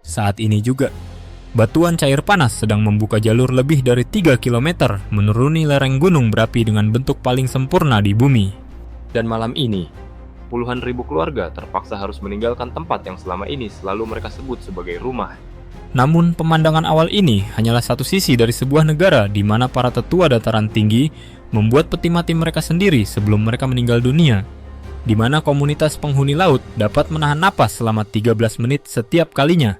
Saat ini juga, batuan cair panas sedang membuka jalur lebih dari 3 km menuruni lereng gunung berapi dengan bentuk paling sempurna di bumi. Dan malam ini, puluhan ribu keluarga terpaksa harus meninggalkan tempat yang selama ini selalu mereka sebut sebagai rumah. Namun pemandangan awal ini hanyalah satu sisi dari sebuah negara di mana para tetua dataran tinggi membuat peti mati mereka sendiri sebelum mereka meninggal dunia, di mana komunitas penghuni laut dapat menahan napas selama 13 menit setiap kalinya,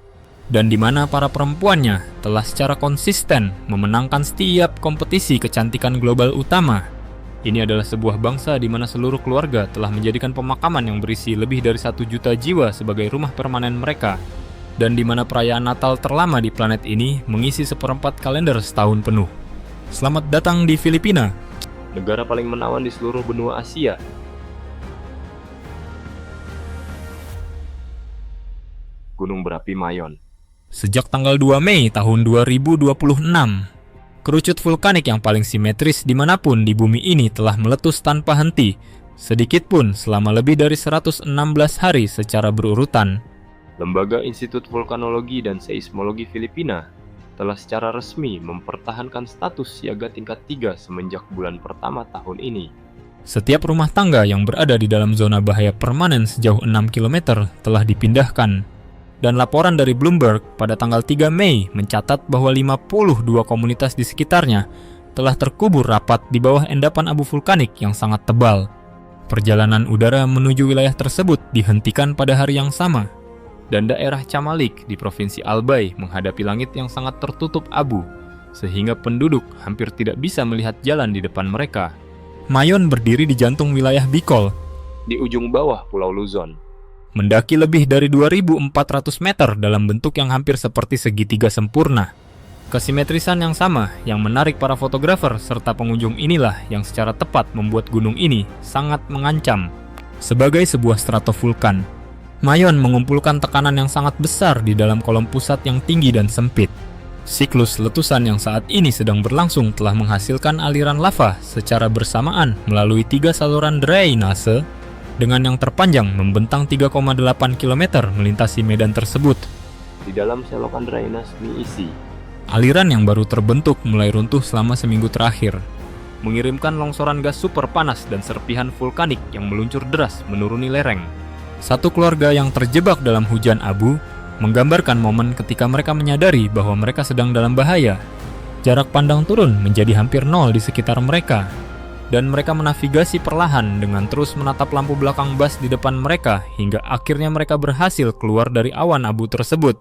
dan di mana para perempuannya telah secara konsisten memenangkan setiap kompetisi kecantikan global utama. Ini adalah sebuah bangsa di mana seluruh keluarga telah menjadikan pemakaman yang berisi lebih dari 1 juta jiwa sebagai rumah permanen mereka, dan di mana perayaan Natal terlama di planet ini mengisi 1/4 kalender setahun penuh. Selamat datang di Filipina, Negara paling menawan di seluruh benua Asia. Gunung berapi Mayon. sejak tanggal 2 Mei tahun 2026. Kerucut vulkanik yang paling simetris dimanapun di bumi ini telah meletus tanpa henti, sedikit pun selama lebih dari 116 hari secara berurutan. Lembaga Institut Vulkanologi dan Seismologi Filipina telah secara resmi mempertahankan status siaga tingkat 3 semenjak bulan pertama tahun ini. Setiap rumah tangga yang berada di dalam zona bahaya permanen sejauh 6 km telah dipindahkan. Dan laporan dari Bloomberg pada tanggal 3 Mei mencatat bahwa 52 komunitas di sekitarnya telah terkubur rapat di bawah endapan abu vulkanik yang sangat tebal. Perjalanan udara menuju wilayah tersebut dihentikan pada hari yang sama. Dan daerah Chamalik di Provinsi Albay menghadapi langit yang sangat tertutup abu, sehingga penduduk hampir tidak bisa melihat jalan di depan mereka. Mayon berdiri di jantung wilayah Bicol, Di ujung bawah Pulau Luzon. mendaki lebih dari 2.400 meter dalam bentuk yang hampir seperti segitiga sempurna. Kesimetrisan yang sama yang menarik para fotografer serta pengunjung inilah yang secara tepat membuat gunung ini sangat mengancam. Sebagai sebuah stratovulkan, Mayon mengumpulkan tekanan yang sangat besar di dalam kolom pusat yang tinggi dan sempit. Siklus letusan yang saat ini sedang berlangsung telah menghasilkan aliran lava secara bersamaan melalui 3 saluran drainase, dengan yang terpanjang membentang 3,8 km melintasi medan tersebut. Di dalam selokan drainase Miisi, Aliran yang baru terbentuk mulai runtuh selama seminggu terakhir, mengirimkan longsoran gas super panas dan serpihan vulkanik yang meluncur deras menuruni lereng. Satu keluarga yang terjebak dalam hujan abu menggambarkan momen ketika mereka menyadari bahwa mereka sedang dalam bahaya. Jarak pandang turun menjadi hampir nol di sekitar mereka, dan mereka menavigasi perlahan dengan terus menatap lampu belakang bus di depan mereka hingga akhirnya mereka berhasil keluar dari awan abu tersebut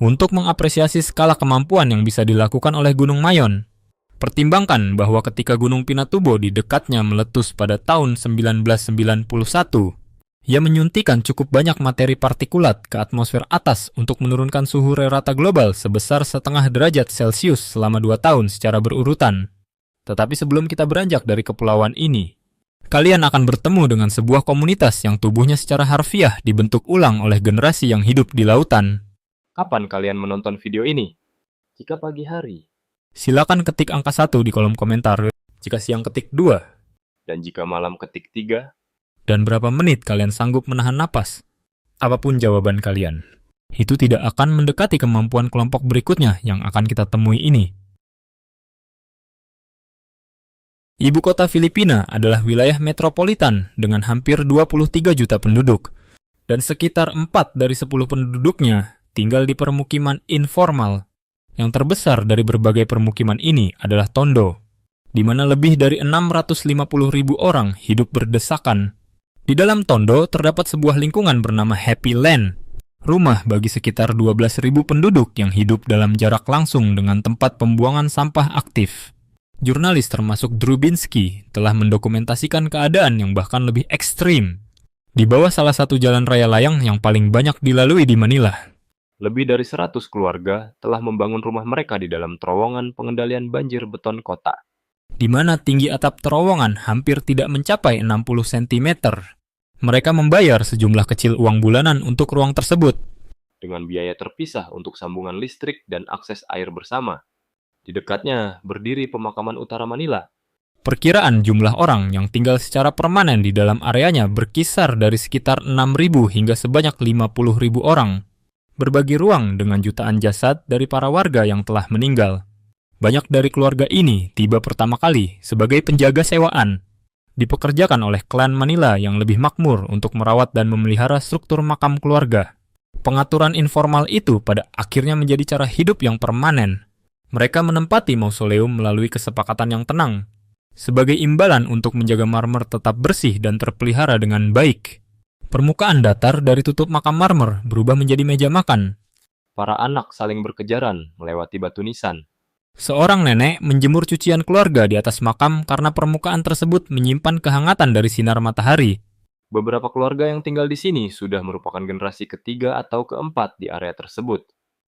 untuk mengapresiasi skala kemampuan yang bisa dilakukan oleh Gunung Mayon. Pertimbangkan bahwa ketika Gunung Pinatubo di dekatnya meletus pada tahun 1991, ia menyuntikkan cukup banyak materi partikulat ke atmosfer atas untuk menurunkan suhu rata global sebesar 0,5 derajat Celcius selama 2 tahun secara berurutan. Tetapi sebelum kita beranjak dari kepulauan ini, kalian akan bertemu dengan sebuah komunitas yang tubuhnya secara harfiah dibentuk ulang oleh generasi yang hidup di lautan. kapan kalian menonton video ini? Jika pagi hari, Silakan ketik angka 1 di kolom komentar. Jika siang ketik 2. dan jika malam ketik 3, Dan berapa menit kalian sanggup menahan napas? Apapun jawaban kalian, itu tidak akan mendekati kemampuan kelompok berikutnya yang akan kita temui ini. Ibu kota Filipina adalah wilayah metropolitan dengan hampir 23 juta penduduk, dan sekitar 4 dari 10 penduduknya tinggal di permukiman informal. Yang terbesar dari berbagai permukiman ini adalah Tondo, di mana lebih dari 650.000 orang hidup berdesakan. Di dalam Tondo terdapat sebuah lingkungan bernama Happy Land, rumah bagi sekitar 12.000 penduduk yang hidup dalam jarak langsung dengan tempat pembuangan sampah aktif. Jurnalis termasuk Drubinski telah mendokumentasikan keadaan yang bahkan lebih ekstrim di bawah salah satu jalan raya layang yang paling banyak dilalui di Manila. lebih dari 100 keluarga telah membangun rumah mereka di dalam terowongan pengendalian banjir beton kota. Di mana tinggi atap terowongan hampir tidak mencapai 60 cm. Mereka membayar sejumlah kecil uang bulanan untuk ruang tersebut. Dengan biaya terpisah untuk sambungan listrik dan akses air bersama. Di dekatnya berdiri pemakaman utara Manila. Perkiraan jumlah orang yang tinggal secara permanen di dalam areanya berkisar dari sekitar 6.000 hingga sebanyak 50.000 orang. berbagi ruang dengan jutaan jasad dari para warga yang telah meninggal. Banyak dari keluarga ini tiba pertama kali sebagai penjaga sewaan, dipekerjakan oleh klan Manila yang lebih makmur untuk merawat dan memelihara struktur makam keluarga. Pengaturan informal itu pada akhirnya menjadi cara hidup yang permanen. Mereka menempati mausoleum melalui kesepakatan yang tenang, sebagai imbalan untuk menjaga marmer tetap bersih dan terpelihara dengan baik. Permukaan datar dari tutup makam marmer berubah menjadi meja makan. Para anak saling berkejaran melewati batu nisan. Seorang nenek menjemur cucian keluarga di atas makam karena permukaan tersebut menyimpan kehangatan dari sinar matahari. Beberapa keluarga yang tinggal di sini sudah merupakan generasi ketiga atau keempat di area tersebut.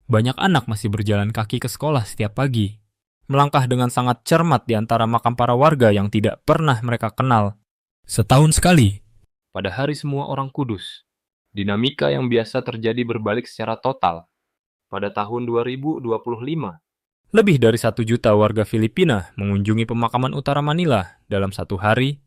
Banyak anak masih berjalan kaki ke sekolah setiap pagi, melangkah dengan sangat cermat di antara makam para warga yang tidak pernah mereka kenal. Setahun sekali, Pada hari semua orang kudus, dinamika yang biasa terjadi berbalik secara total. Pada tahun 2025, lebih dari 1 juta warga Filipina mengunjungi pemakaman utara Manila dalam satu hari,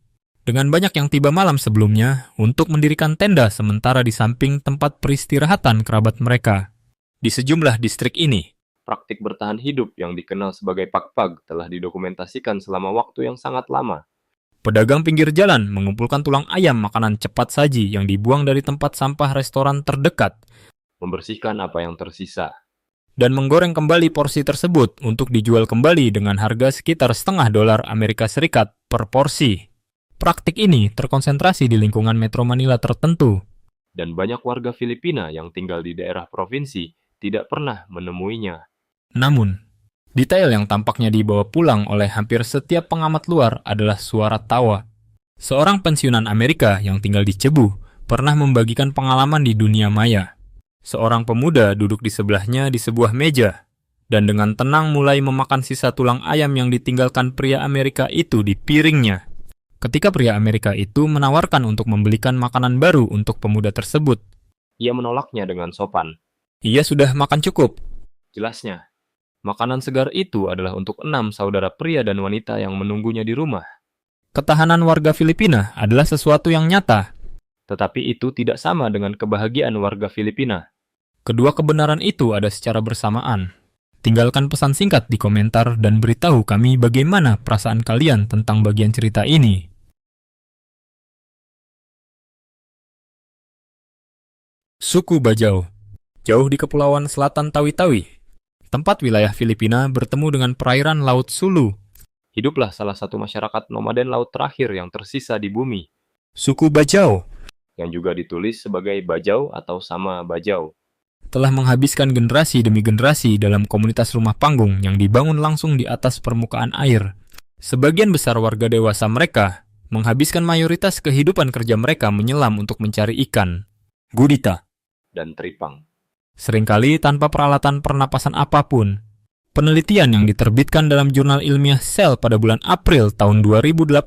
dengan banyak yang tiba malam sebelumnya untuk mendirikan tenda sementara di samping tempat peristirahatan kerabat mereka. Di sejumlah distrik ini, praktik bertahan hidup yang dikenal sebagai pakpag telah didokumentasikan selama waktu yang sangat lama. pedagang pinggir jalan mengumpulkan tulang ayam makanan cepat saji yang dibuang dari tempat sampah restoran terdekat, Membersihkan apa yang tersisa. dan menggoreng kembali porsi tersebut untuk dijual kembali dengan harga sekitar $0,5 Amerika Serikat per porsi. Praktik ini terkonsentrasi di lingkungan Metro Manila tertentu. Dan banyak warga Filipina yang tinggal di daerah provinsi tidak pernah menemuinya. Namun, detail yang tampaknya dibawa pulang oleh hampir setiap pengamat luar adalah suara tawa. Seorang pensiunan Amerika yang tinggal di Cebu pernah membagikan pengalaman di dunia maya. Seorang pemuda duduk di sebelahnya di sebuah meja, dan dengan tenang mulai memakan sisa tulang ayam yang ditinggalkan pria Amerika itu di piringnya. Ketika pria Amerika itu menawarkan untuk membelikan makanan baru untuk pemuda tersebut, Ia menolaknya dengan sopan. ia sudah makan cukup. Jelasnya, makanan segar itu adalah untuk 6 saudara pria dan wanita yang menunggunya di rumah. Ketahanan warga Filipina adalah sesuatu yang nyata. Tetapi itu tidak sama dengan kebahagiaan warga Filipina. Kedua kebenaran itu ada secara bersamaan. Tinggalkan pesan singkat di komentar dan beritahu kami bagaimana perasaan kalian tentang bagian cerita ini. Suku Bajau. Jauh di Kepulauan Selatan Tawi-Tawi, tempat wilayah Filipina bertemu dengan perairan Laut Sulu. Hiduplah salah satu masyarakat nomaden laut terakhir yang tersisa di bumi, Suku Bajau yang juga ditulis sebagai Bajau atau sama Bajau. telah menghabiskan generasi demi generasi dalam komunitas rumah panggung yang dibangun langsung di atas permukaan air. Sebagian besar warga dewasa mereka menghabiskan mayoritas kehidupan kerja mereka menyelam untuk mencari ikan, gurita, Dan teripang. seringkali tanpa peralatan pernapasan apapun. Penelitian yang diterbitkan dalam jurnal ilmiah Cell pada bulan April tahun 2018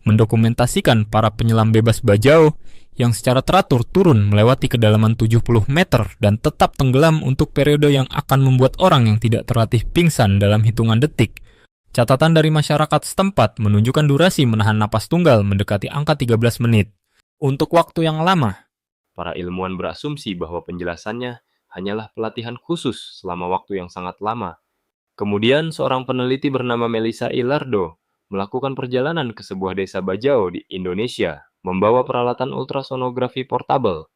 mendokumentasikan para penyelam bebas Bajau yang secara teratur turun melewati kedalaman 70 meter dan tetap tenggelam untuk periode yang akan membuat orang yang tidak terlatih pingsan dalam hitungan detik. Catatan dari masyarakat setempat menunjukkan durasi menahan napas tunggal mendekati angka 13 menit. Untuk waktu yang lama, Para ilmuwan berasumsi bahwa penjelasannya hanyalah pelatihan khusus selama waktu yang sangat lama. Kemudian seorang peneliti bernama Melissa Ilardo melakukan perjalanan ke sebuah desa Bajau di Indonesia, membawa peralatan ultrasonografi portable.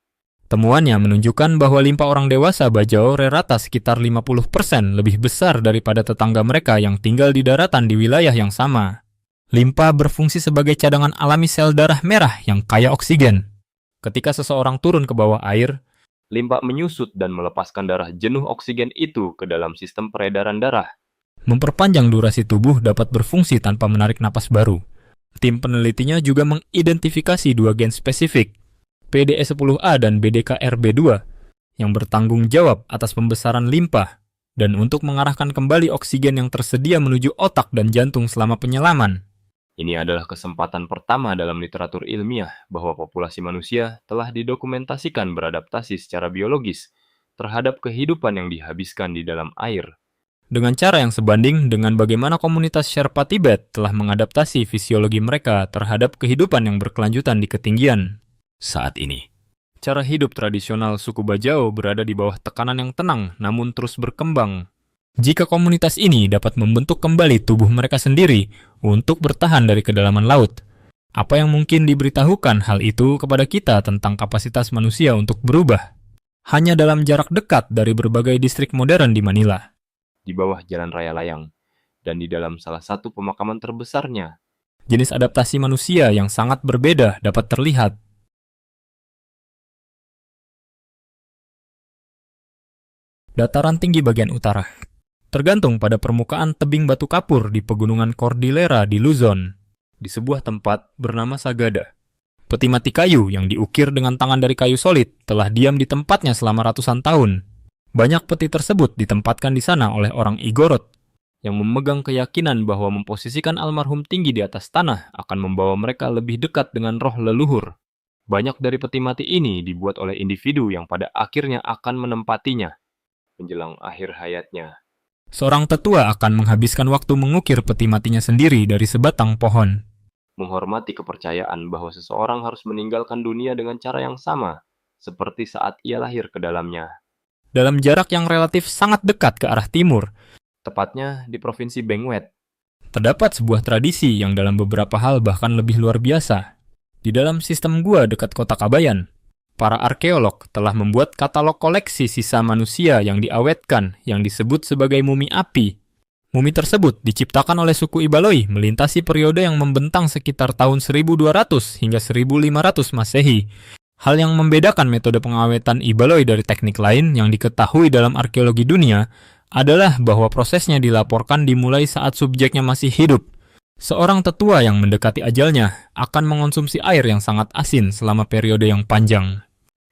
temuannya menunjukkan bahwa limpa orang dewasa Bajau rata sekitar 50% lebih besar daripada tetangga mereka yang tinggal di daratan di wilayah yang sama. Limpa berfungsi sebagai cadangan alami sel darah merah yang kaya oksigen. Ketika seseorang turun ke bawah air, Limpa menyusut dan melepaskan darah jenuh oksigen itu ke dalam sistem peredaran darah. memperpanjang durasi tubuh dapat berfungsi tanpa menarik napas baru. Tim penelitinya juga mengidentifikasi 2 gen spesifik, PDE10A dan BDKRB2, yang bertanggung jawab atas pembesaran limpa dan untuk mengarahkan kembali oksigen yang tersedia menuju otak dan jantung selama penyelaman. Ini adalah kesempatan pertama dalam literatur ilmiah bahwa populasi manusia telah didokumentasikan beradaptasi secara biologis terhadap kehidupan yang dihabiskan di dalam air. Dengan cara yang sebanding dengan bagaimana komunitas Sherpa Tibet telah mengadaptasi fisiologi mereka terhadap kehidupan yang berkelanjutan di ketinggian. Saat ini, Cara hidup tradisional suku Bajau berada di bawah tekanan yang tenang namun terus berkembang. Jika komunitas ini dapat membentuk kembali tubuh mereka sendiri untuk bertahan dari kedalaman laut, apa yang mungkin diberitahukan hal itu kepada kita tentang kapasitas manusia untuk berubah? Hanya dalam jarak dekat dari berbagai distrik modern di Manila. Di bawah jalan raya layang, dan di dalam salah satu pemakaman terbesarnya. Jenis adaptasi manusia yang sangat berbeda dapat terlihat. Dataran tinggi bagian utara tergantung pada permukaan tebing batu kapur di pegunungan Cordillera di Luzon, di sebuah tempat bernama Sagada. Peti mati kayu yang diukir dengan tangan dari kayu solid telah diam di tempatnya selama ratusan tahun. Banyak peti tersebut ditempatkan di sana oleh orang Igorot yang memegang keyakinan bahwa memposisikan almarhum tinggi di atas tanah akan membawa mereka lebih dekat dengan roh leluhur. Banyak dari peti mati ini dibuat oleh individu yang pada akhirnya akan menempatinya menjelang akhir hayatnya. Seorang tetua akan menghabiskan waktu mengukir peti matinya sendiri dari sebatang pohon. Menghormati kepercayaan bahwa seseorang harus meninggalkan dunia dengan cara yang sama, seperti saat ia lahir ke dalamnya. Dalam jarak yang relatif sangat dekat ke arah timur, Tepatnya di Provinsi Benguet, terdapat sebuah tradisi yang dalam beberapa hal bahkan lebih luar biasa. Di dalam sistem gua dekat kota Kabayan, para arkeolog telah membuat katalog koleksi sisa manusia yang diawetkan yang disebut sebagai mumi api. Mumi tersebut diciptakan oleh suku Ibaloi melintasi periode yang membentang sekitar tahun 1200 hingga 1500 Masehi. Hal yang membedakan metode pengawetan Ibaloi dari teknik lain yang diketahui dalam arkeologi dunia adalah bahwa prosesnya dilaporkan dimulai saat subjeknya masih hidup. Seorang tetua yang mendekati ajalnya akan mengonsumsi air yang sangat asin selama periode yang panjang.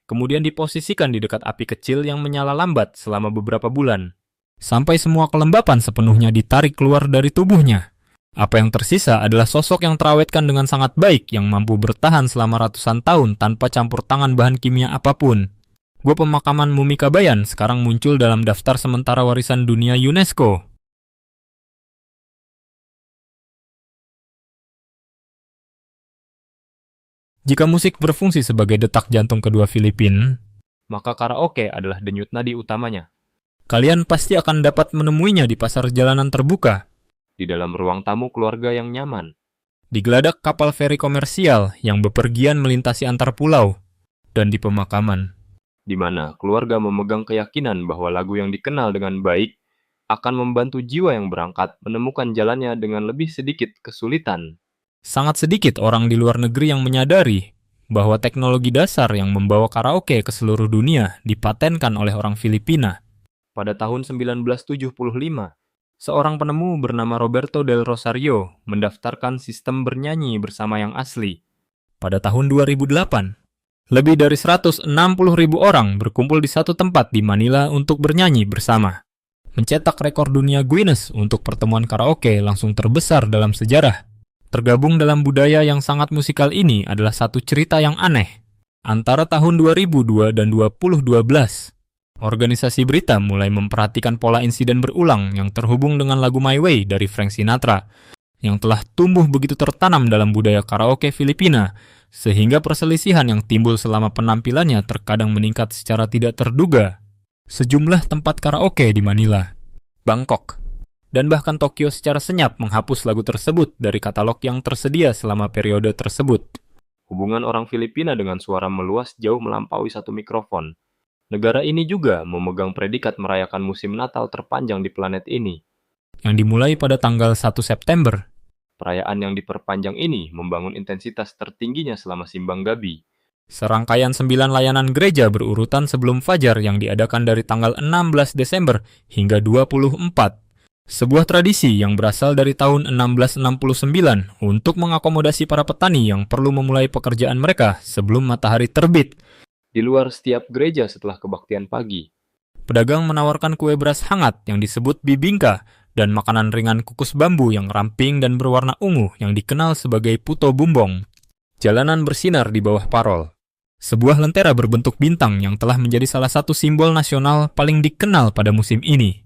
Kemudian diposisikan di dekat api kecil yang menyala lambat selama beberapa bulan, sampai semua kelembapan sepenuhnya ditarik keluar dari tubuhnya. Apa yang tersisa adalah sosok yang terawetkan dengan sangat baik yang mampu bertahan selama ratusan tahun tanpa campur tangan bahan kimia apapun. Gua pemakaman mumi Kabayan sekarang muncul dalam daftar sementara warisan dunia UNESCO. Jika musik berfungsi sebagai detak jantung kedua Filipina, maka karaoke adalah denyut nadi utamanya. kalian pasti akan dapat menemuinya di pasar jalanan terbuka, Di dalam ruang tamu keluarga yang nyaman, di geladak kapal feri komersial yang bepergian melintasi antar pulau, dan di pemakaman, di mana keluarga memegang keyakinan bahwa lagu yang dikenal dengan baik akan membantu jiwa yang berangkat menemukan jalannya dengan lebih sedikit kesulitan. Sangat sedikit orang di luar negeri yang menyadari bahwa teknologi dasar yang membawa karaoke ke seluruh dunia dipatenkan oleh orang Filipina. Pada tahun 1975, seorang penemu bernama Roberto del Rosario mendaftarkan sistem bernyanyi bersama yang asli. Pada tahun 2008, lebih dari 160.000 orang berkumpul di satu tempat di Manila untuk bernyanyi bersama. Mencetak rekor dunia Guinness untuk pertemuan karaoke langsung terbesar dalam sejarah. Tergabung dalam budaya yang sangat musikal ini adalah satu cerita yang aneh. Antara tahun 2002 dan 2012, organisasi berita mulai memperhatikan pola insiden berulang yang terhubung dengan lagu My Way dari Frank Sinatra, yang telah tumbuh begitu tertanam dalam budaya karaoke Filipina, sehingga perselisihan yang timbul selama penampilannya terkadang meningkat secara tidak terduga. Sejumlah tempat karaoke di Manila, Bangkok, dan bahkan Tokyo secara senyap menghapus lagu tersebut dari katalog yang tersedia selama periode tersebut. Hubungan orang Filipina dengan suara meluas jauh melampaui satu mikrofon. Negara ini juga memegang predikat merayakan musim Natal terpanjang di planet ini, yang dimulai pada tanggal 1 September. Perayaan yang diperpanjang ini membangun intensitas tertingginya selama Simbang Gabi. Serangkaian 9 layanan gereja berurutan sebelum Fajar yang diadakan dari tanggal 16 Desember hingga 24. Sebuah tradisi yang berasal dari tahun 1669 untuk mengakomodasi para petani yang perlu memulai pekerjaan mereka sebelum matahari terbit. Di luar setiap gereja setelah kebaktian pagi, pedagang menawarkan kue beras hangat yang disebut bibingka dan makanan ringan kukus bambu yang ramping dan berwarna ungu yang dikenal sebagai puto bumbong. Jalanan bersinar di bawah parol. Sebuah lentera berbentuk bintang yang telah menjadi salah satu simbol nasional paling dikenal pada musim ini.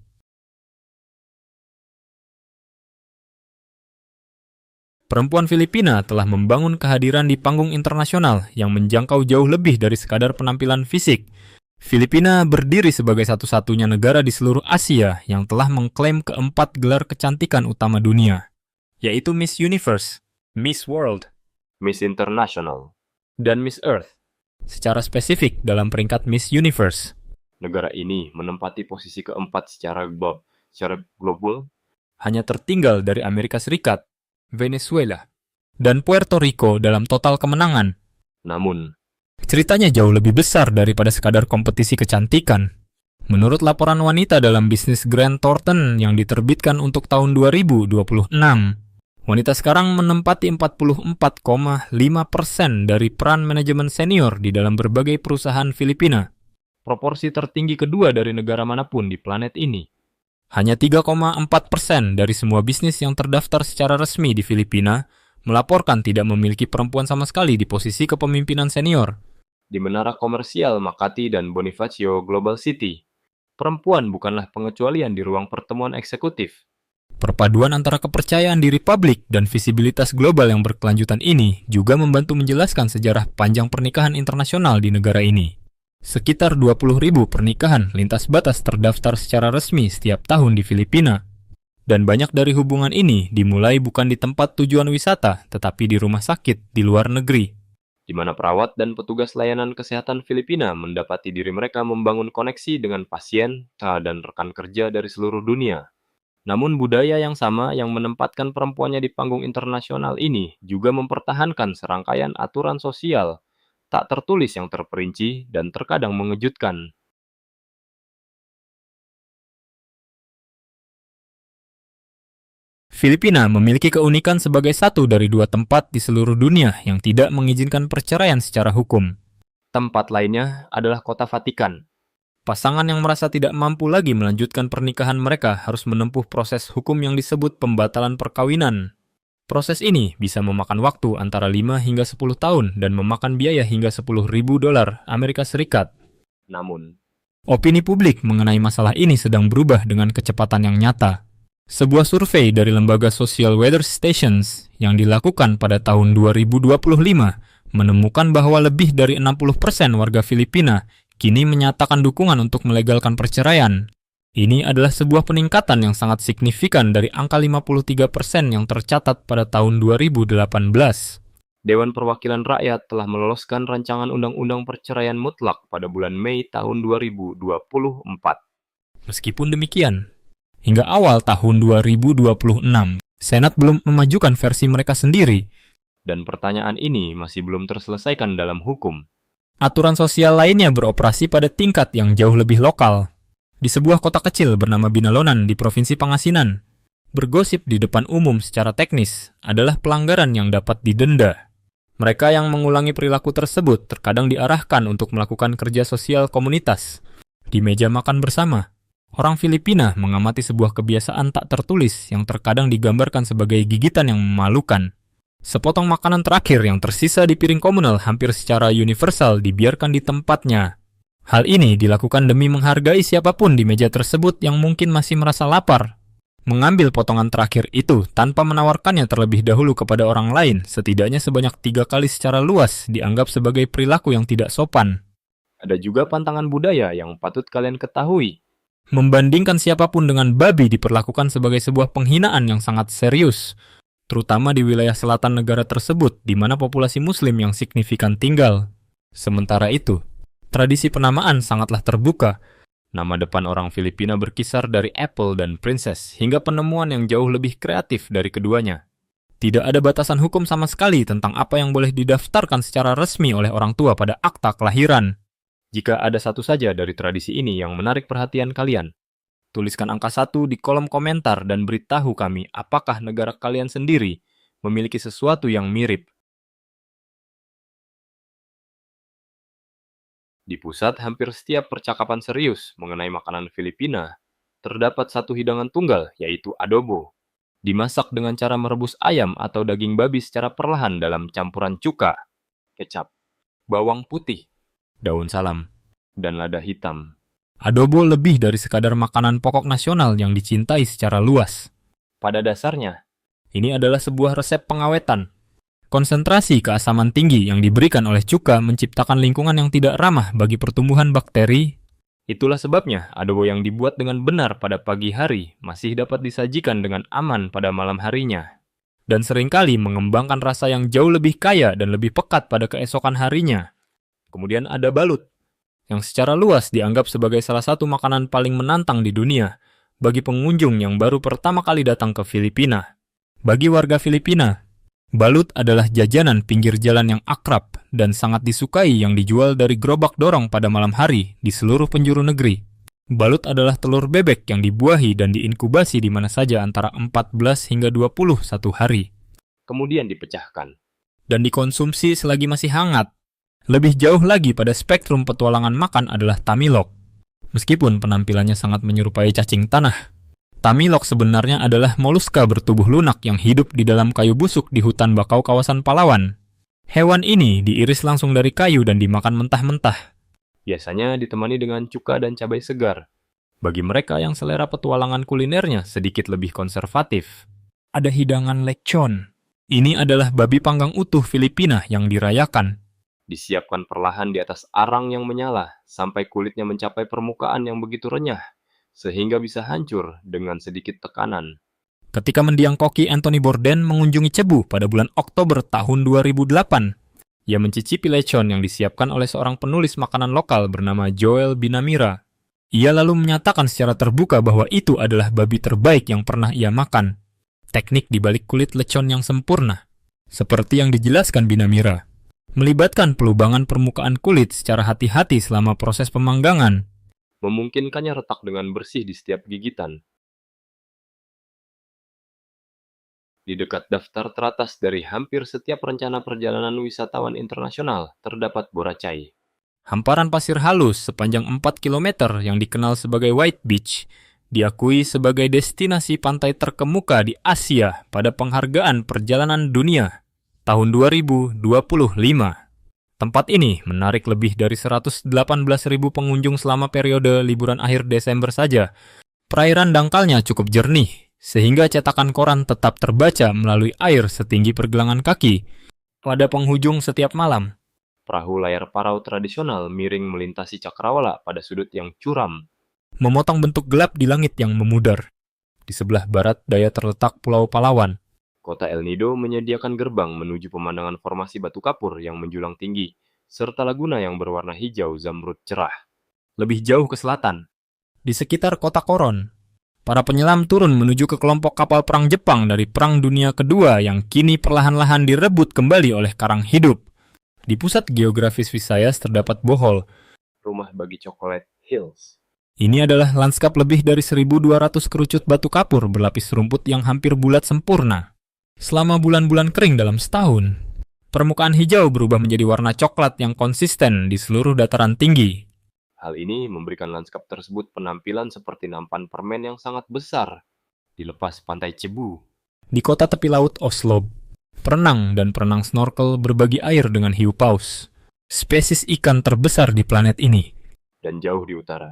Perempuan Filipina telah membangun kehadiran di panggung internasional yang menjangkau jauh lebih dari sekadar penampilan fisik. Filipina berdiri sebagai satu-satunya negara di seluruh Asia yang telah mengklaim keempat gelar kecantikan utama dunia, yaitu Miss Universe, Miss World, Miss International. dan Miss Earth. Secara spesifik dalam peringkat Miss Universe, Negara ini menempati posisi keempat secara global, hanya tertinggal dari Amerika Serikat, Venezuela, dan Puerto Rico dalam total kemenangan. namun Ceritanya jauh lebih besar daripada sekadar kompetisi kecantikan. Menurut laporan wanita dalam bisnis Grant Thornton yang diterbitkan untuk tahun 2026, wanita sekarang menempati 44,5% dari peran manajemen senior di dalam berbagai perusahaan Filipina. Proporsi tertinggi kedua dari negara manapun di planet ini. Hanya 3,4% dari semua bisnis yang terdaftar secara resmi di Filipina melaporkan tidak memiliki perempuan sama sekali di posisi kepemimpinan senior. di menara komersial Makati dan Bonifacio Global City, perempuan bukanlah pengecualian di ruang pertemuan eksekutif. Perpaduan antara kepercayaan diri publik dan visibilitas global yang berkelanjutan ini juga membantu menjelaskan sejarah panjang pernikahan internasional di negara ini. Sekitar 20.000 pernikahan lintas batas terdaftar secara resmi setiap tahun di Filipina. Dan banyak dari hubungan ini dimulai bukan di tempat tujuan wisata, tetapi di rumah sakit di luar negeri. Di mana perawat dan petugas layanan kesehatan Filipina mendapati diri mereka membangun koneksi dengan pasien dan rekan kerja dari seluruh dunia. Namun budaya yang sama yang menempatkan perempuannya di panggung internasional ini juga mempertahankan serangkaian aturan sosial tak tertulis yang terperinci dan terkadang mengejutkan. Filipina memiliki keunikan sebagai satu dari dua tempat di seluruh dunia yang tidak mengizinkan perceraian secara hukum. Tempat lainnya adalah kota Vatikan. Pasangan yang merasa tidak mampu lagi melanjutkan pernikahan mereka harus menempuh proses hukum yang disebut pembatalan perkawinan. Proses ini bisa memakan waktu antara 5 hingga 10 tahun dan memakan biaya hingga $10.000 Amerika Serikat. Namun, Opini publik mengenai masalah ini sedang berubah dengan kecepatan yang nyata. Sebuah survei dari lembaga Social Weather Stations yang dilakukan pada tahun 2025 menemukan bahwa lebih dari 60% warga Filipina kini menyatakan dukungan untuk melegalkan perceraian. Ini adalah sebuah peningkatan yang sangat signifikan dari angka 53% yang tercatat pada tahun 2018. Dewan Perwakilan Rakyat telah meloloskan rancangan undang-undang perceraian mutlak pada bulan Mei tahun 2024. Meskipun demikian, hingga awal tahun 2026, Senat belum memajukan versi mereka sendiri. Dan pertanyaan ini masih belum terselesaikan dalam hukum. Aturan sosial lainnya beroperasi pada tingkat yang jauh lebih lokal. Di sebuah kota kecil bernama Binalonan di Provinsi Pangasinan, bergosip di depan umum secara teknis adalah pelanggaran yang dapat didenda. Mereka yang mengulangi perilaku tersebut terkadang diarahkan untuk melakukan kerja sosial komunitas. Di meja makan bersama, orang Filipina mengamati sebuah kebiasaan tak tertulis yang terkadang digambarkan sebagai gigitan yang memalukan. Sepotong makanan terakhir yang tersisa di piring komunal hampir secara universal dibiarkan di tempatnya. Hal ini dilakukan demi menghargai siapapun di meja tersebut yang mungkin masih merasa lapar. Mengambil potongan terakhir itu tanpa menawarkannya terlebih dahulu kepada orang lain setidaknya sebanyak 3 kali secara luas dianggap sebagai perilaku yang tidak sopan. Ada juga pantangan budaya yang patut kalian ketahui. Membandingkan siapapun dengan babi diperlakukan sebagai sebuah penghinaan yang sangat serius, terutama di wilayah selatan negara tersebut di mana populasi muslim yang signifikan tinggal. Sementara itu, tradisi penamaan sangatlah terbuka. Nama depan orang Filipina berkisar dari Apple dan Princess hingga penemuan yang jauh lebih kreatif dari keduanya. Tidak ada batasan hukum sama sekali tentang apa yang boleh didaftarkan secara resmi oleh orang tua pada akta kelahiran. Jika ada satu saja dari tradisi ini yang menarik perhatian kalian, tuliskan angka 1 di kolom komentar dan beritahu kami apakah negara kalian sendiri memiliki sesuatu yang mirip. Di pusat hampir setiap percakapan serius mengenai makanan Filipina, terdapat satu hidangan tunggal, yaitu adobo. Dimasak dengan cara merebus ayam atau daging babi secara perlahan dalam campuran cuka, kecap, bawang putih, daun salam, dan lada hitam. Adobo lebih dari sekadar makanan pokok nasional yang dicintai secara luas. Pada dasarnya, Ini adalah sebuah resep pengawetan. Konsentrasi keasaman tinggi yang diberikan oleh cuka menciptakan lingkungan yang tidak ramah bagi pertumbuhan bakteri. Itulah sebabnya adobo yang dibuat dengan benar pada pagi hari masih dapat disajikan dengan aman pada malam harinya. Dan seringkali mengembangkan rasa yang jauh lebih kaya dan lebih pekat pada keesokan harinya. Kemudian ada balut, yang secara luas dianggap sebagai salah satu makanan paling menantang di dunia bagi pengunjung yang baru pertama kali datang ke Filipina. Bagi warga Filipina, balut adalah jajanan pinggir jalan yang akrab dan sangat disukai yang dijual dari gerobak dorong pada malam hari di seluruh penjuru negeri. Balut adalah telur bebek yang dibuahi dan diinkubasi di mana saja antara 14 hingga 21 hari. Kemudian dipecahkan. Dan dikonsumsi selagi masih hangat. Lebih jauh lagi pada spektrum petualangan makan adalah tamilok. Meskipun penampilannya sangat menyerupai cacing tanah, tamilok sebenarnya adalah moluska bertubuh lunak yang hidup di dalam kayu busuk di hutan bakau kawasan Palawan. Hewan ini diiris langsung dari kayu dan dimakan mentah-mentah. Biasanya ditemani dengan cuka dan cabai segar. Bagi mereka yang selera petualangan kulinernya sedikit lebih konservatif, ada hidangan lechon. Ini adalah babi panggang utuh Filipina yang dirayakan. Disiapkan perlahan di atas arang yang menyala sampai kulitnya mencapai permukaan yang begitu renyah, sehingga bisa hancur dengan sedikit tekanan. Ketika mendiang koki Anthony Bourdain mengunjungi Cebu pada bulan Oktober tahun 2008, ia mencicipi lechon yang disiapkan oleh seorang penulis makanan lokal bernama Joel Binamira. Ia lalu menyatakan secara terbuka bahwa itu adalah babi terbaik yang pernah ia makan. Teknik di balik kulit lechon yang sempurna, seperti yang dijelaskan Binamira, melibatkan pelubangan permukaan kulit secara hati-hati selama proses pemanggangan, memungkinkannya retak dengan bersih di setiap gigitan. Di dekat daftar teratas dari hampir setiap rencana perjalanan wisatawan internasional terdapat Boracay. Hamparan pasir halus sepanjang 4 km yang dikenal sebagai White Beach diakui sebagai destinasi pantai terkemuka di Asia pada penghargaan perjalanan dunia tahun 2025. Tempat ini menarik lebih dari 118.000 pengunjung selama periode liburan akhir Desember saja. Perairan dangkalnya cukup jernih, sehingga cetakan koran tetap terbaca melalui air setinggi pergelangan kaki pada penghujung setiap malam. Perahu layar parau tradisional miring melintasi cakrawala pada sudut yang curam, memotong bentuk gelap di langit yang memudar. Di sebelah barat daya terletak Pulau Palawan. Kota El Nido menyediakan gerbang menuju pemandangan formasi batu kapur yang menjulang tinggi, serta laguna yang berwarna hijau zamrud cerah. Lebih jauh ke selatan, di sekitar kota Coron, para penyelam turun menuju ke kelompok kapal perang Jepang dari Perang Dunia Kedua yang kini perlahan-lahan direbut kembali oleh karang hidup. Di pusat geografis Visayas terdapat Bohol, rumah bagi Chocolate Hills. Ini adalah lanskap lebih dari 1.200 kerucut batu kapur berlapis rumput yang hampir bulat sempurna. Selama bulan-bulan kering dalam setahun, permukaan hijau berubah menjadi warna coklat yang konsisten di seluruh dataran tinggi. Hal ini memberikan lanskap tersebut penampilan seperti nampan permen yang sangat besar di lepas pantai Cebu. Di kota tepi laut Oslo, perenang dan perenang snorkel berbagi air dengan hiu paus, spesies ikan terbesar di planet ini. Dan jauh di utara,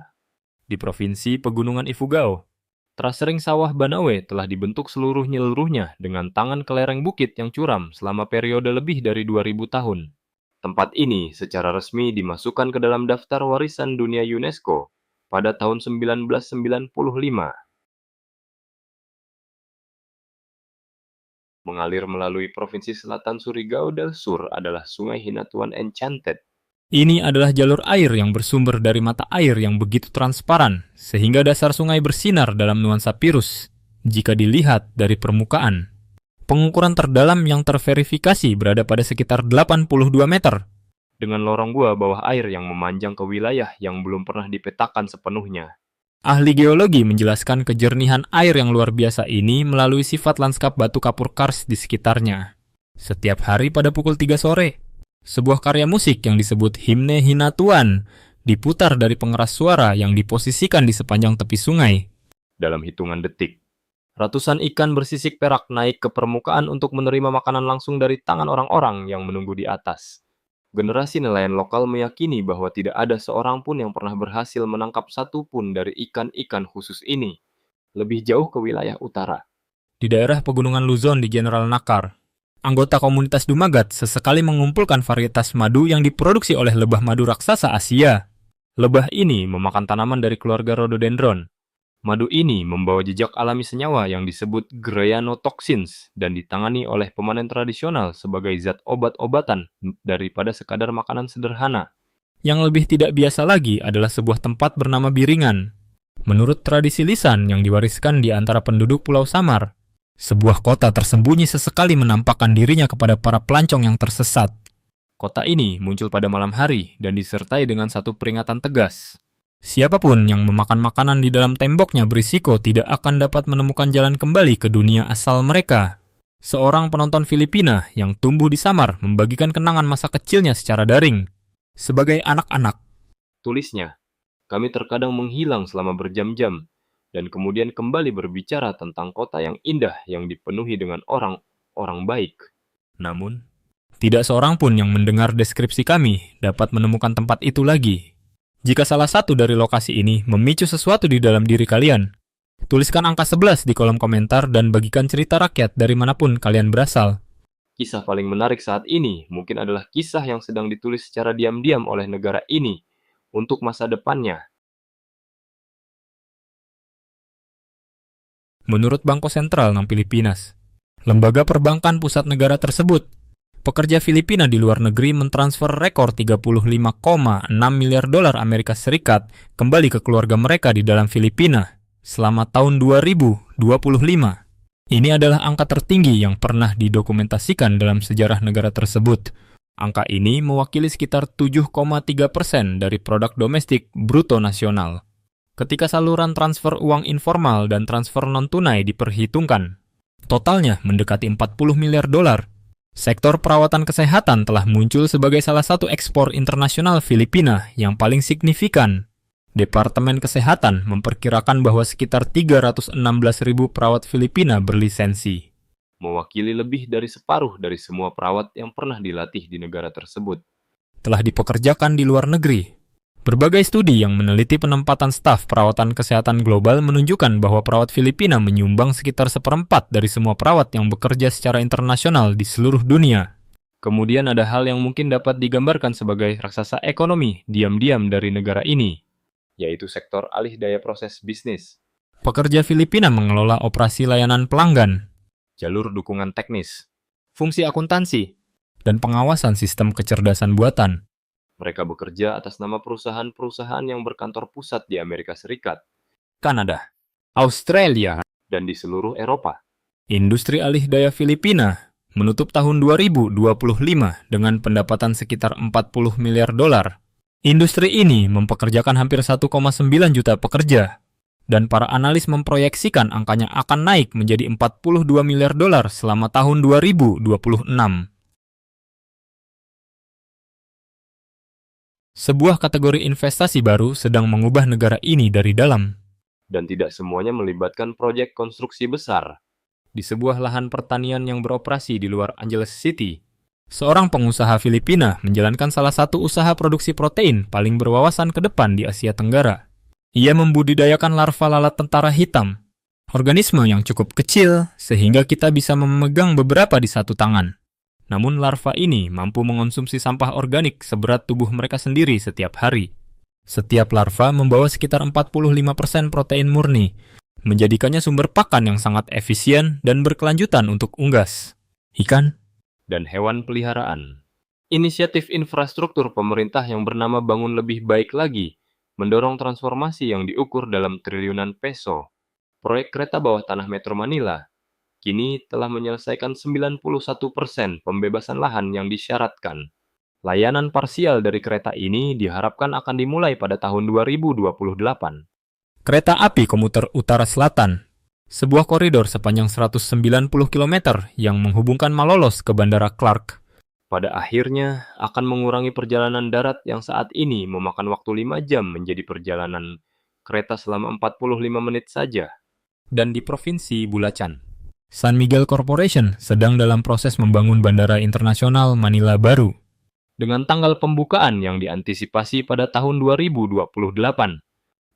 di provinsi Pegunungan Ifugao, terasering sawah Banawe telah dibentuk seluruhnya dengan tangan ke lereng bukit yang curam selama periode lebih dari 2000 tahun. Tempat ini secara resmi dimasukkan ke dalam daftar warisan dunia UNESCO pada tahun 1995. Mengalir melalui provinsi selatan Surigao del Sur adalah Sungai Hinatuan Enchanted. Ini adalah jalur air yang bersumber dari mata air yang begitu transparan, sehingga dasar sungai bersinar dalam nuansa pirus jika dilihat dari permukaan. Pengukuran terdalam yang terverifikasi berada pada sekitar 82 meter. Dengan lorong gua bawah air yang memanjang ke wilayah yang belum pernah dipetakan sepenuhnya. Ahli geologi menjelaskan kejernihan air yang luar biasa ini melalui sifat lanskap batu kapur kars di sekitarnya. Setiap hari pada pukul 3 sore, sebuah karya musik yang disebut Himne Hinatuan diputar dari pengeras suara yang diposisikan di sepanjang tepi sungai. Dalam hitungan detik, ratusan ikan bersisik perak naik ke permukaan untuk menerima makanan langsung dari tangan orang-orang yang menunggu di atas. Generasi nelayan lokal meyakini bahwa tidak ada seorang pun yang pernah berhasil menangkap satu pun dari ikan-ikan khusus ini, lebih jauh ke wilayah utara. di daerah pegunungan Luzon di General Nakar. Anggota komunitas Dumagat sesekali mengumpulkan varietas madu yang diproduksi oleh lebah madu raksasa Asia. Lebah ini memakan tanaman dari keluarga rhododendron. Madu ini membawa jejak alami senyawa yang disebut greyanotoxins dan ditangani oleh pemanen tradisional sebagai zat obat-obatan daripada sekadar makanan sederhana. Yang lebih tidak biasa lagi adalah sebuah tempat bernama Biringan. Menurut tradisi lisan yang diwariskan di antara penduduk Pulau Samar, sebuah kota tersembunyi sesekali menampakkan dirinya kepada para pelancong yang tersesat. Kota ini muncul pada malam hari dan disertai dengan satu peringatan tegas. Siapapun yang memakan makanan di dalam temboknya berisiko tidak akan dapat menemukan jalan kembali ke dunia asal mereka. Seorang penonton Filipina yang tumbuh di Samar membagikan kenangan masa kecilnya secara daring. Sebagai anak-anak, Tulisnya, kami terkadang menghilang selama berjam-jam, dan kemudian kembali berbicara tentang kota yang indah yang dipenuhi dengan orang-orang baik. namun, tidak seorang pun yang mendengar deskripsi kami dapat menemukan tempat itu lagi. Jika salah satu dari lokasi ini memicu sesuatu di dalam diri kalian, tuliskan angka 11 di kolom komentar dan bagikan cerita rakyat dari manapun kalian berasal. Kisah paling menarik saat ini mungkin adalah kisah yang sedang ditulis secara diam-diam oleh negara ini untuk masa depannya. Menurut Bangko Sentral ng Pilipinas, lembaga perbankan pusat negara tersebut, pekerja Filipina di luar negeri mentransfer rekor 35,6 miliar dolar Amerika Serikat kembali ke keluarga mereka di dalam Filipina selama tahun 2025. Ini adalah angka tertinggi yang pernah didokumentasikan dalam sejarah negara tersebut. Angka ini mewakili sekitar 7,3% dari produk domestik bruto nasional. Ketika saluran transfer uang informal dan transfer non-tunai diperhitungkan, totalnya mendekati 40 miliar dolar. Sektor perawatan kesehatan telah muncul sebagai salah satu ekspor internasional Filipina yang paling signifikan. Departemen Kesehatan memperkirakan bahwa sekitar 316.000 perawat Filipina berlisensi, Mewakili lebih dari separuh dari semua perawat yang pernah dilatih di negara tersebut. telah dipekerjakan di luar negeri. Berbagai studi yang meneliti penempatan staf perawatan kesehatan global menunjukkan bahwa perawat Filipina menyumbang sekitar 1/4 dari semua perawat yang bekerja secara internasional di seluruh dunia. Kemudian ada hal yang mungkin dapat digambarkan sebagai raksasa ekonomi diam-diam dari negara ini, Yaitu sektor alih daya proses bisnis, pekerja Filipina mengelola operasi layanan pelanggan, jalur dukungan teknis. fungsi akuntansi, dan pengawasan sistem kecerdasan buatan. Mereka bekerja atas nama perusahaan-perusahaan yang berkantor pusat di Amerika Serikat Kanada, Australia, dan di seluruh Eropa. industri alih daya Filipina menutup tahun 2025 dengan pendapatan sekitar 40 miliar dolar. Industri ini mempekerjakan hampir 1,9 juta pekerja, dan para analis memproyeksikan angkanya akan naik menjadi 42 miliar dolar selama tahun 2026. Sebuah kategori investasi baru sedang mengubah negara ini dari dalam. Dan tidak semuanya melibatkan proyek konstruksi besar. Di sebuah lahan pertanian yang beroperasi di luar Angeles City, seorang pengusaha Filipina menjalankan salah satu usaha produksi protein paling berwawasan ke depan di Asia Tenggara. Ia membudidayakan larva lalat tentara hitam, organisme yang cukup kecil sehingga kita bisa memegang beberapa di satu tangan. Namun larva ini mampu mengonsumsi sampah organik seberat tubuh mereka sendiri setiap hari. Setiap larva membawa sekitar 45% protein murni, menjadikannya sumber pakan yang sangat efisien dan berkelanjutan untuk unggas, ikan, dan hewan peliharaan. Inisiatif infrastruktur pemerintah yang bernama Bangun Lebih Baik Lagi mendorong transformasi yang diukur dalam triliunan peso. Proyek kereta bawah tanah Metro Manila kini telah menyelesaikan 91% pembebasan lahan yang disyaratkan. Layanan parsial dari kereta ini diharapkan akan dimulai pada tahun 2028. Kereta api komuter utara selatan, sebuah koridor sepanjang 190 km yang menghubungkan Malolos ke Bandara Clark. Pada akhirnya akan mengurangi perjalanan darat yang saat ini memakan waktu 5 jam menjadi perjalanan kereta selama 45 menit saja. Dan di Provinsi Bulacan, San Miguel Corporation sedang dalam proses membangun Bandara Internasional Manila baru, dengan tanggal pembukaan yang diantisipasi pada tahun 2028.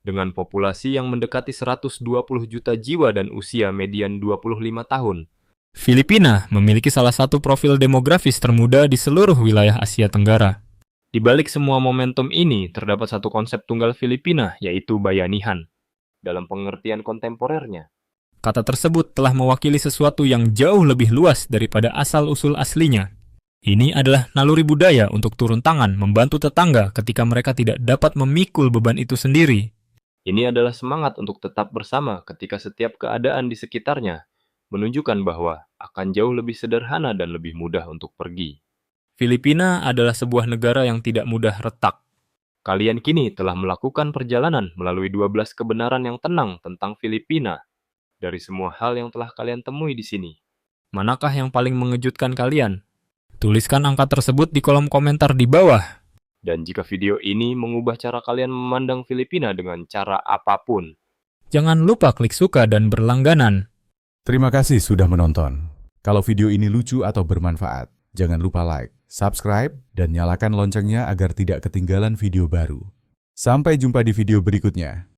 Dengan populasi yang mendekati 120 juta jiwa dan usia median 25 tahun. Filipina memiliki salah satu profil demografis termuda di seluruh wilayah Asia Tenggara. Di balik semua momentum ini, terdapat satu konsep tunggal Filipina, yaitu bayanihan, dalam pengertian kontemporernya. Kata tersebut telah mewakili sesuatu yang jauh lebih luas daripada asal-usul aslinya. Ini adalah naluri budaya untuk turun tangan membantu tetangga ketika mereka tidak dapat memikul beban itu sendiri. Ini adalah semangat untuk tetap bersama ketika setiap keadaan di sekitarnya menunjukkan bahwa akan jauh lebih sederhana dan lebih mudah untuk pergi. Filipina adalah sebuah negara yang tidak mudah retak. Kalian kini telah melakukan perjalanan melalui 12 kebenaran yang tenang tentang Filipina dari semua hal yang telah kalian temui di sini. Manakah yang paling mengejutkan kalian? Tuliskan angka tersebut di kolom komentar di bawah. Dan jika video ini mengubah cara kalian memandang Filipina dengan cara apapun, Jangan lupa klik suka dan berlangganan. Terima kasih sudah menonton. Kalau video ini lucu atau bermanfaat, jangan lupa like, subscribe, dan nyalakan loncengnya agar tidak ketinggalan video baru. Sampai jumpa di video berikutnya.